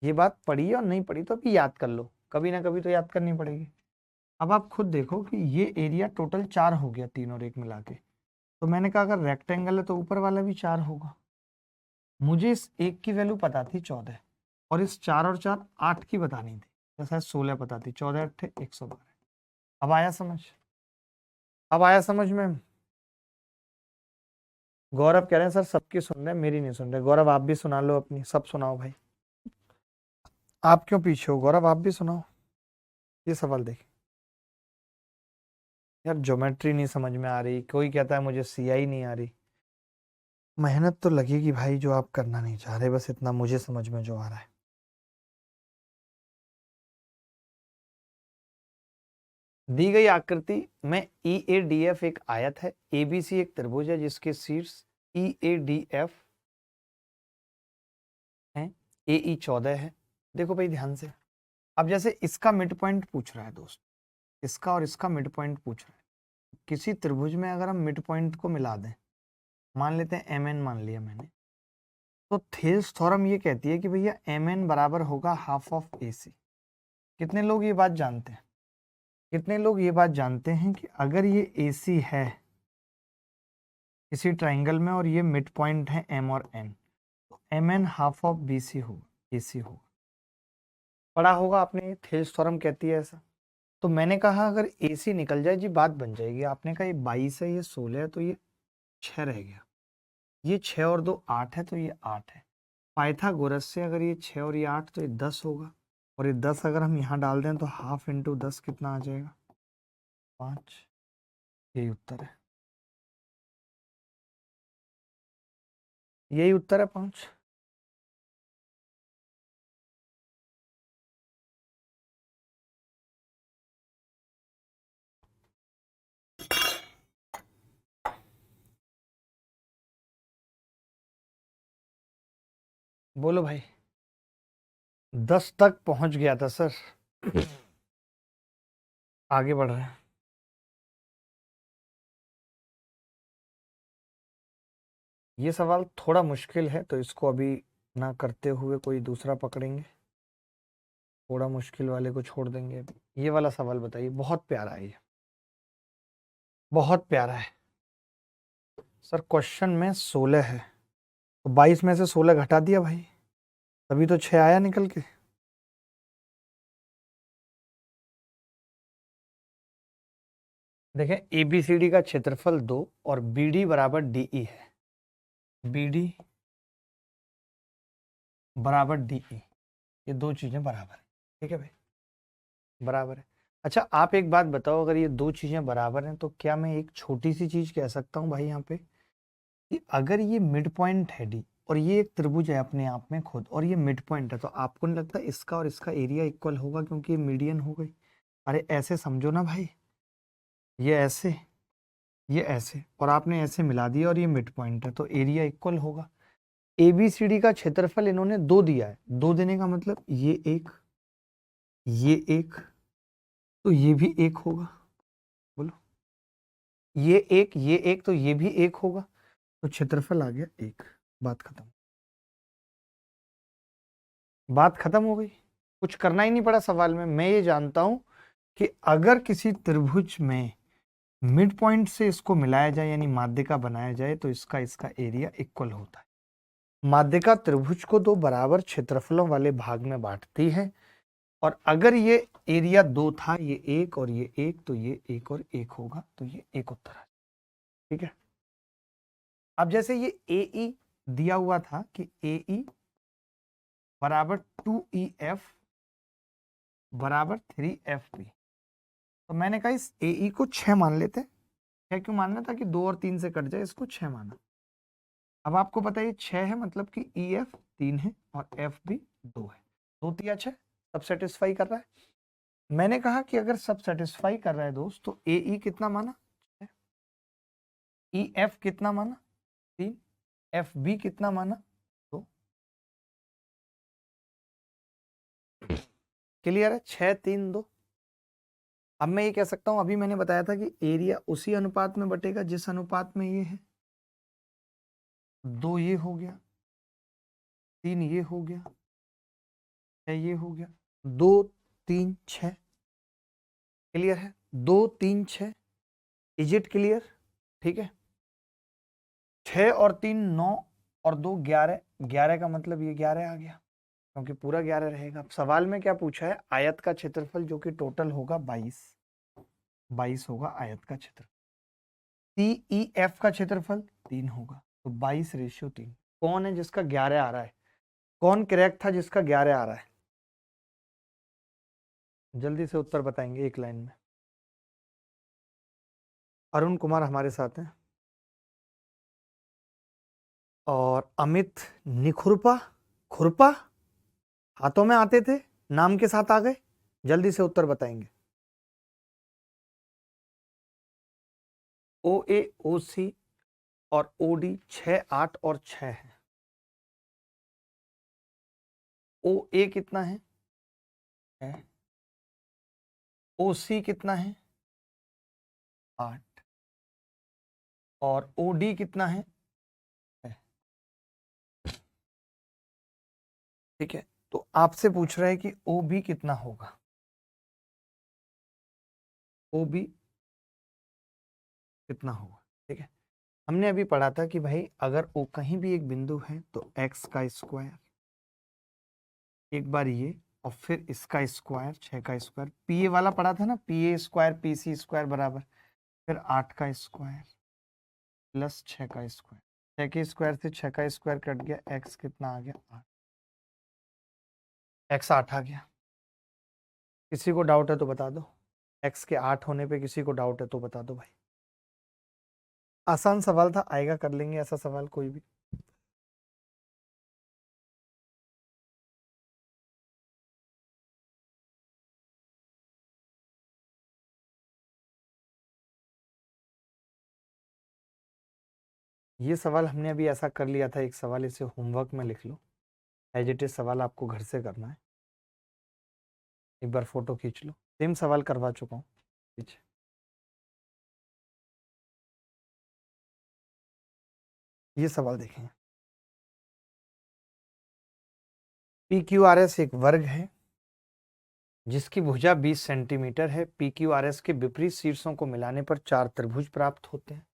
A: ये बात पढ़ी है और नहीं पढ़ी तो अभी याद कर लो, कभी ना कभी तो याद करनी पड़ेगी। अब आप खुद देखो कि ये एरिया टोटल 4 हो गया 3 और 1 मिला के, तो मैंने कहा अगर रेक्टेंगल है तो ऊपर वाला भी 4 होगा। मुझे इस 1 की वैल्यू पता थी 14, और इस 4 और 4 8 की बतानी थी, जैसा 16 पता थी, 14 अट्ठे 112। अब आया समझ? अब आया समझ में? गौरव कह रहे हैं सर सबकी सुन रहे हैं, मेरी नहीं सुन रहे। गौरव आप भी सुना लो अपनी, सब सुनाओ भाई। आप क्यों पीछे हो गौरव, आप भी सुनाओ। ये सवाल देख यार, ज्योमेट्री नहीं समझ में आ रही, कोई कहता है मुझे सीआई नहीं आ रही। मेहनत तो लगेगी भाई, जो आप करना नहीं चाह रहे, बस इतना मुझे समझ में जो आ रहा है। दी गई आकृति में ई ए डी एफ एक आयत है, ए बी सी एक त्रिभुज है जिसके शीर्ष ई ए डी एफ है, ए ई 14 है। देखो भाई ध्यान से, अब जैसे इसका मिड पॉइंट पूछ रहा है दोस्त, इसका और इसका मिड पॉइंट पूछ रहा है। किसी त्रिभुज में अगर हम मिड पॉइंट को मिला दें, मान लेते हैं एम एन मान लिया मैंने, तो थेल्स थ्योरम ये कहती है कि भैया एम एन बराबर होगा हाफ ऑफ ए सी। कितने लोग ये बात जानते हैं? कितने लोग ये बात जानते हैं कि अगर ये ए सी है किसी ट्राइंगल में और ये मिड पॉइंट है एम और एन, तो M N half of B C होगा, ए सी होगा। पढ़ा होगा आपने, थेल्स थ्योरम कहती है ऐसा। तो मैंने कहा अगर ए सी निकल जाए जी बात बन जाएगी। आपने कहा ये 22 है, ये 16 है, तो ये 6 रह गया, ये 6 और 2 8 है, तो ये 8 है। पाइथागोरस से अगर ये 6 और ये 8 तो ये 10 होगा, और ये 10 अगर हम यहाँ डाल दें तो हाफ इंटू 10 कितना आ जाएगा? 5। यही उत्तर है, यही उत्तर है 5। बोलो भाई, 10 तक पहुंच गया था सर, आगे बढ़ रहे हैं। ये सवाल थोड़ा मुश्किल है तो इसको अभी ना करते हुए कोई दूसरा पकड़ेंगे, थोड़ा मुश्किल वाले को छोड़ देंगे अभी। ये वाला सवाल बताइए, बहुत प्यारा है ये, बहुत प्यारा है सर। क्वेश्चन में 16 है तो 22 में से 16 घटा दिया भाई, तभी तो 6 आया निकल के। देखें ए बी सी डी का क्षेत्रफल 2 और बी डी बराबर डी ई है, बी डी बराबर डी ई, ये दो चीजें बराबर है। ठीक है भाई, बराबर है। अच्छा आप एक बात बताओ, अगर ये दो चीजें बराबर हैं तो क्या मैं एक छोटी सी चीज कह सकता हूँ भाई यहाँ पे कि अगर ये मिड पॉइंट है डी, और ये एक त्रिभुज है अपने आप में खुद, और ये मिड पॉइंट है, तो आपको नहीं लगता इसका और इसका एरिया इक्वल होगा क्योंकि ये मीडियन हो गई। अरे ऐसे समझो ना भाई, ये ऐसे, ये ऐसे, और आपने ऐसे मिला दिया और ये मिड पॉइंट है, तो एरिया इक्वल होगा। ABCD का क्षेत्रफल इन्होंने 2 दिया है, 2 देने का मतलब ये एक, तो ये भी एक होगा। बोलो, ये एक, तो ये भी एक होगा, तो क्षेत्रफल आ गया एक। बात खत्म, बात खत्म हो गई। कुछ करना ही नहीं पड़ा सवाल में। मैं ये जानता हूं कि अगर किसी त्रिभुज में मिड पॉइंट से इसको मिलाया जाए यानी माध्यिका बनाया जाए तो इसका इसका एरिया इक्वल होता है। माध्यिका त्रिभुज को 2 बराबर क्षेत्रफलों वाले भाग में बांटती है, और अगर ये एरिया 2 था, ये एक और ये एक, तो ये एक और एक होगा, तो ये एक उत्तर है। ठीक है। अब जैसे ये AE दिया हुआ था कि AE बराबर 2EF बराबर 3FB, तो मैंने कहा इस AE को 6 मान लेते हैं। 6 क्यों मानना, ताकि 2 और 3 से कट जाए, इसको 6 माना। अब आपको पता है ये 6 है, मतलब कि EF 3 है और FB 2 है। 2 तिया 6 सब सेटिस्फाई कर रहा है। मैंने कहा कि अगर सब सेटिस्फाई कर रहा है दोस्त, तो AE कितना माना, EF कितना माना, 3, FB कितना माना, 2। क्लियर है, 6 3 2। अब मैं ये कह सकता हूं, अभी मैंने बताया था कि एरिया उसी अनुपात में बटेगा जिस अनुपात में ये है। 2 ये हो गया, 3 ये हो गया, 6 ये हो गया, 2 3 6। क्लियर है, 2 3 6। Is it clear? ठीक है। 6 और 3 9 और 2 11, 11 का मतलब ये 11 आ गया, क्योंकि पूरा 11 रहेगा। अब सवाल में क्या पूछा है, आयत का क्षेत्रफल जो कि टोटल होगा 22 होगा आयत का क्षेत्रफल। CEF का क्षेत्रफल 3 होगा, तो 22/3। कौन है जिसका 11 आ रहा है? कौन करेक्ट था जिसका 11 आ रहा है? जल्दी से उत्तर बताएंगे एक लाइन में। अरुण कुमार हमारे साथ हैं, और अमित निखुरपा, खुरपा हाथों में आते थे, नाम के साथ आ गए। जल्दी से उत्तर बताएंगे। OA OC और OD 6 8 और 6 है। OA कितना है? OC कितना है? 8। और OD कितना है? ठीक है, तो आपसे पूछ रहा है कि OB कितना होगा। OB कितना होगा? ठीक है, हमने अभी पढ़ा था कि भाई अगर O कहीं भी एक बिंदु है तो x का स्क्वायर, एक बार ये, और फिर इसका स्क्वायर, 6 का स्क्वायर, PA वाला पढ़ा था ना, PA स्क्वायर PC स्क्वायर बराबर, फिर 8 का स्क्वायर प्लस 6 का स्क्वायर। 6 के स्क्वायर से 6 का स्क्वायर कट गया, x कितना आ गया? 8। x 8 आ गया। किसी को डाउट है तो बता दो, x के 8 होने पे किसी को डाउट है तो बता दो भाई। आसान सवाल था, आएगा कर लेंगे ऐसा सवाल कोई भी। ये सवाल हमने अभी ऐसा कर लिया था, एक सवाल इसे होमवर्क में लिख लो, एज इट इज सवाल आपको घर से करना है। एक बार फोटो खींच लो, सेम सवाल करवा चुका हूँ पीछे। ये सवाल देखें, PQRS एक वर्ग है जिसकी भुजा 20 सेंटीमीटर है। PQRS के विपरीत शीर्षों को मिलाने पर 4 त्रिभुज प्राप्त होते हैं।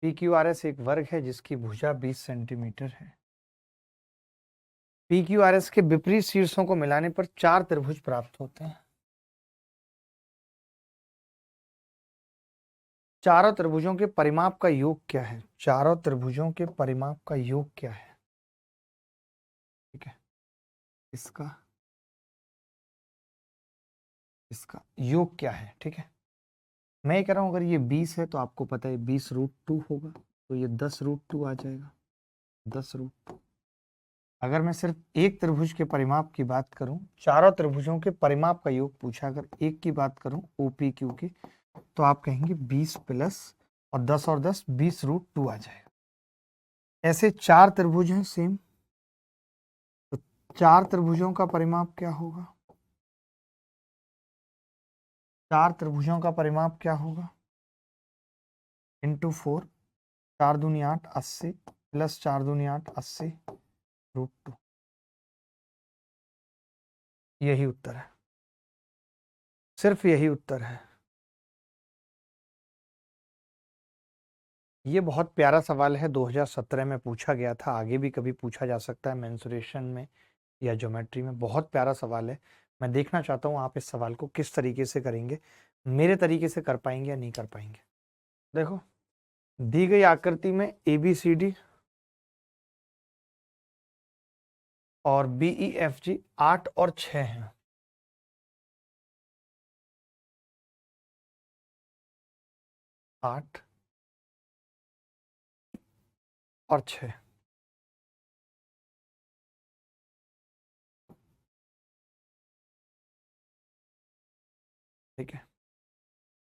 A: PQRS एक वर्ग है जिसकी भुजा 20 सेंटीमीटर है। PQRS के विपरीत शीर्षों को मिलाने पर 4 त्रिभुज प्राप्त होते हैं। चारों त्रिभुजों के परिमाप का योग क्या है? चारों त्रिभुजों के परिमाप का योग क्या है? ठीक है, इसका इसका योग क्या है, ठीक है। मैं ये कह रहा हूँ अगर ये 20 है तो आपको पता है 20√2 होगा, तो ये 10√2 आ जाएगा, 10√2। अगर मैं सिर्फ एक त्रिभुज के परिमाप की बात करूं, चारों त्रिभुजों के परिमाप का योग पूछा, अगर एक की बात करूं OPQ की, तो आप कहेंगे 20 प्लस और 10 और 10 20√2 आ जाएगा। ऐसे चार त्रिभुज हैं सेम, तो चार त्रिभुजों का परिमाप क्या होगा, चार त्रिभुजों का परिमाप क्या होगा, इंटू 4, 4 दूनी 8 80 प्लस 4 दूनी 8 80√2। यही उत्तर है, सिर्फ यही उत्तर है। ये बहुत प्यारा सवाल है, 2017 में पूछा गया था, आगे भी कभी पूछा जा सकता है मेंसुरेशन में या ज्योमेट्री में। बहुत प्यारा सवाल है। मैं देखना चाहता हूँ आप इस सवाल को किस तरीके से करेंगे, मेरे तरीके से कर पाएंगे या नहीं कर पाएंगे। देखो, दी गई आकृति में ABCD और BEFG 8 और 6 हैं। 8 और 6, ठीक है।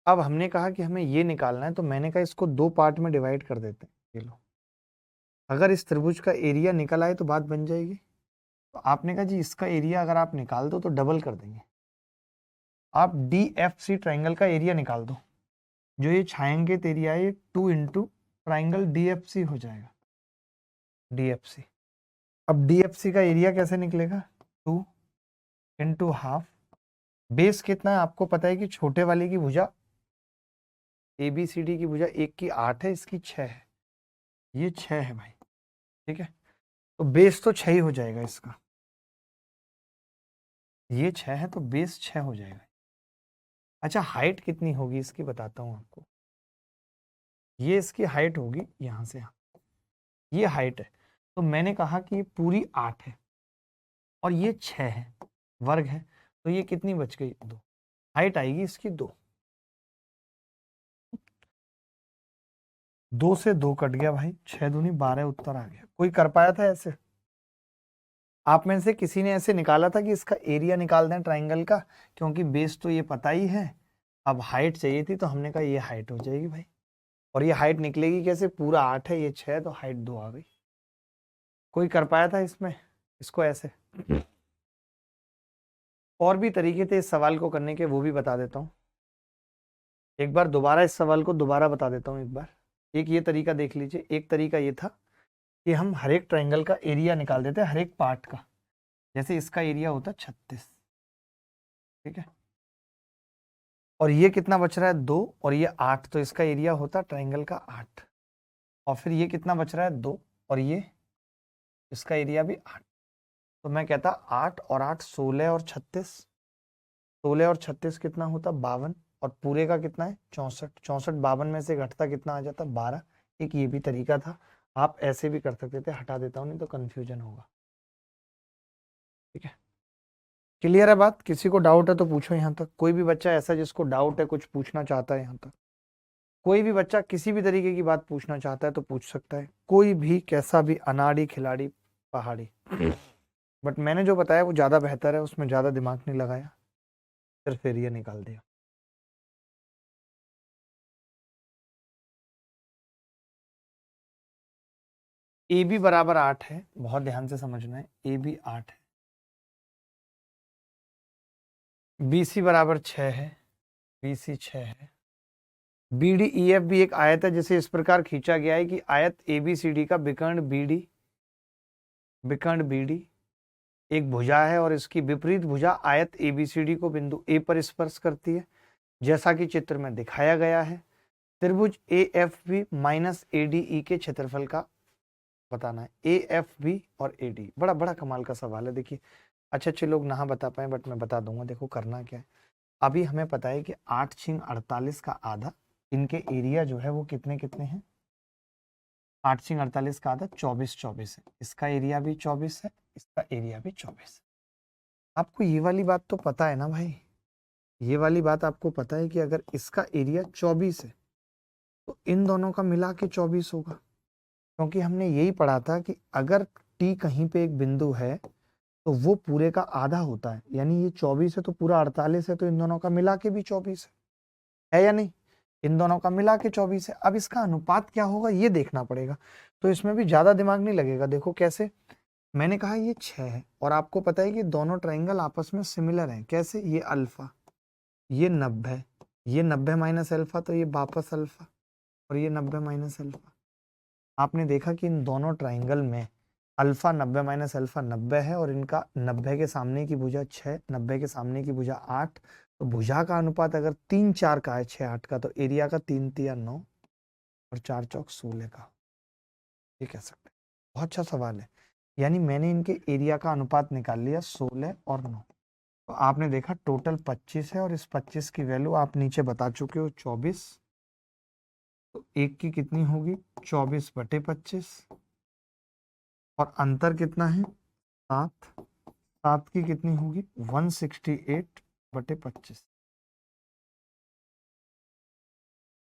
A: अब हमने कहा कि हमें ये निकालना है, तो मैंने कहा इसको दो पार्ट में डिवाइड कर देते हैं। ये लो, अगर इस त्रिभुज का एरिया निकल आए तो बात बन जाएगी। तो आपने कहा जी इसका एरिया अगर आप निकाल दो तो डबल कर देंगे। आप DFC ट्राइंगल का एरिया निकाल दो, जो ये छायांकित एरिया है ये 2 इंटू ट्राइंगल DFC हो जाएगा, DFC। अब DFC का एरिया कैसे निकलेगा, 2 इंटू हाफ, बेस कितना है आपको पता है कि छोटे वाले की भुजा ABCD की भुजा एक की 8 है, इसकी 6 है, ये 6 है भाई, ठीक है। तो बेस तो 6 ही हो जाएगा इसका, ये 6 है तो बेस 6 हो जाएगा। अच्छा, हाइट कितनी होगी इसकी बताता हूँ आपको। ये इसकी हाइट होगी यहाँ से यहाँ, ये हाइट है। तो मैंने कहा कि ये पूरी 8 है और ये 6 है, वर्ग है, तो ये कितनी बच गई, 2। हाइट आएगी इसकी 2, 2 से 2 कट गया भाई, 6 दूनी 12 उत्तर आ गया। कोई कर पाया था ऐसे? आप में से किसी ने ऐसे निकाला था कि इसका एरिया निकाल दें ट्राइंगल का, क्योंकि बेस तो ये पता ही है, अब हाइट चाहिए थी, तो हमने कहा ये हाइट हो जाएगी भाई। और ये हाइट निकलेगी कैसे, पूरा 8 है, ये 6 तो हाइट 2 आ गई। कोई कर पाया था इसमें इसको ऐसे? और भी तरीके थे इस सवाल को करने के, वो भी बता देता हूँ। एक बार दोबारा इस सवाल को दोबारा बता देता हूँ एक बार। एक ये तरीका देख लीजिए, एक तरीका ये था कि हम हर एक ट्राइंगल का एरिया निकाल देते हैं, हर एक पार्ट का। जैसे इसका एरिया होता 36, ठीक है, और ये कितना बच रहा है, 2 और ये 8, तो इसका एरिया होता ट्राइंगल का 8। और फिर ये कितना बच रहा है, 2 और ये, इसका एरिया भी 8। तो मैं कहता 8 और 8 16 और 36, 16 और 36 कितना होता 52, और पूरे का कितना है 64, 64 52 में से घटता कितना आ जाता 12। एक ये भी तरीका था, आप ऐसे भी कर सकते थे, हटा देता हूँ नहीं तो कंफ्यूजन होगा, ठीक है। क्लियर है बात? किसी को डाउट है तो पूछो यहाँ तक। कोई भी बच्चा ऐसा जिसको डाउट है, कुछ पूछना चाहता है यहाँ तक, कोई भी बच्चा किसी भी तरीके की बात पूछना चाहता है तो पूछ सकता है, कोई भी कैसा भी अनाड़ी खिलाड़ी पहाड़ी। बट मैंने जो बताया वो ज़्यादा बेहतर है, उसमें ज़्यादा दिमाग नहीं लगाया, सिर्फ एरिया निकाल दिया। AB बराबर 8 है, बहुत ध्यान से समझना है, AB 8 है, BC बराबर 6 है, BC 6 है, BDEF भी एक आयत है जिसे इस प्रकार खींचा गया है कि आयत ABCD का विकर्ण BD एक भुजा है और इसकी विपरीत भुजा आयत ABCD को बिंदु A पर स्पर्श करती है, जैसा कि चित्र में दिखाया गया है। त्रिभुज AFB माइनस ADE के क्षेत्रफल का बताना है। AFB और AD, बड़ा बड़ा कमाल का सवाल है। देखिए, अच्छे अच्छे लोग ना बता पाए, बट मैं बता दूंगा। देखो करना क्या है, अभी हमें पता है कि 8 छिंग 48 का आधा, इनके एरिया जो है वो कितने कितने हैं, 8 छिंग 48 का आधा 24 24 है, इसका एरिया भी 24 है, इसका एरिया भी 24 है। आपको ये वाली बात तो पता है ना भाई, ये वाली बात आपको पता है कि अगर इसका एरिया 24 है तो इन दोनों का मिला के 24 होगा, क्योंकि हमने यही पढ़ा था कि अगर टी कहीं पे एक बिंदु है तो वो पूरे का आधा होता है, यानी ये 24 है तो पूरा 48 है, तो इन दोनों का मिला के भी 24 है या नहीं? इन दोनों का मिला के 24 है। अब इसका अनुपात क्या होगा ये देखना पड़ेगा, तो इसमें भी ज्यादा दिमाग नहीं लगेगा। देखो कैसे, मैंने कहा ये 6 है और आपको पता है कि दोनों ट्राइंगल आपस में सिमिलर हैं। कैसे? ये अल्फा, ये 90, ये 90 माइनस अल्फा, तो ये वापस अल्फा, और ये 90 माइनस अल्फा। आपने देखा कि इन दोनों ट्राइंगल में अल्फा 90 माइनस अल्फा 90 है, और इनका 90 के सामने की भुजा 6, 90 के सामने की भुजा 8, तो भुजा का अनुपात अगर 3 4 का है 6 8 का, तो एरिया का 3 3 9 और 4 चौक 16 का, ये कह सकते हैं। बहुत अच्छा सवाल है। यानी मैंने इनके एरिया का अनुपात निकाल लिया 16 और 9, तो आपने देखा टोटल 25 है, और इस 25 की वैल्यू आप नीचे बता चुके हो 24, तो एक की कितनी होगी 24/25, और अंतर कितना है 7, 7 की कितनी होगी 168/25।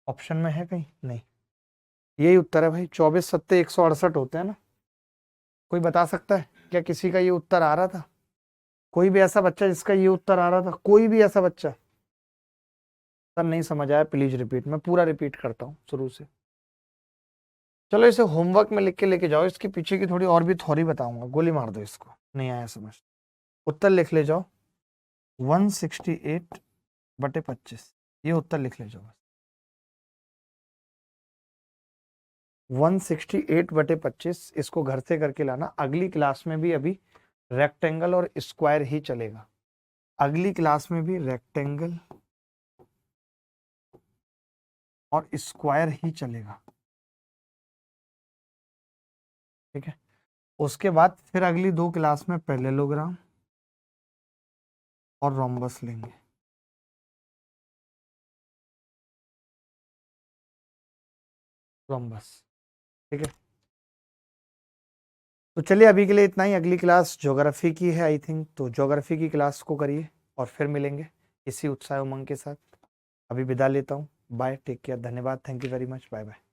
A: ऑप्शन में है कहीं? नहीं, यही उत्तर है भाई। 24 सत्ते 168 होते हैं ना। कोई बता सकता है क्या किसी का ये उत्तर आ रहा था? कोई भी ऐसा बच्चा जिसका ये उत्तर आ रहा था? कोई भी ऐसा बच्चा? सर नहीं समझ आया, प्लीज रिपीट। मैं पूरा रिपीट करता हूँ शुरू से। चलो इसे होमवर्क में लिख के लेके जाओ, इसके पीछे की थोड़ी और भी थ्योरी बताऊंगा, गोली मार दो इसको, नहीं आया समझ। उत्तर लिख ले जाओ 168/25, ये उत्तर लिख ले जाओ। 168/25, इसको घर से करके लाना। अगली क्लास में भी अभी रेक्टेंगल और स्क्वायर ही चलेगा, अगली क्लास में भी रेक्टेंगल और स्क्वायर ही चलेगा, ठीक है। उसके बाद फिर अगली 2 क्लास में पैरेललोग्राम और रोम्बस लेंगे। रोम्बस, ठीक है। तो चलिए अभी के लिए इतना ही। अगली क्लास ज्योग्राफी की है आई थिंक, तो ज्योग्राफी की क्लास को करिए और फिर मिलेंगे इसी उत्साह उमंग के साथ। अभी विदा लेता हूँ, बाय, टेक केयर, धन्यवाद, thank you very much, bye bye.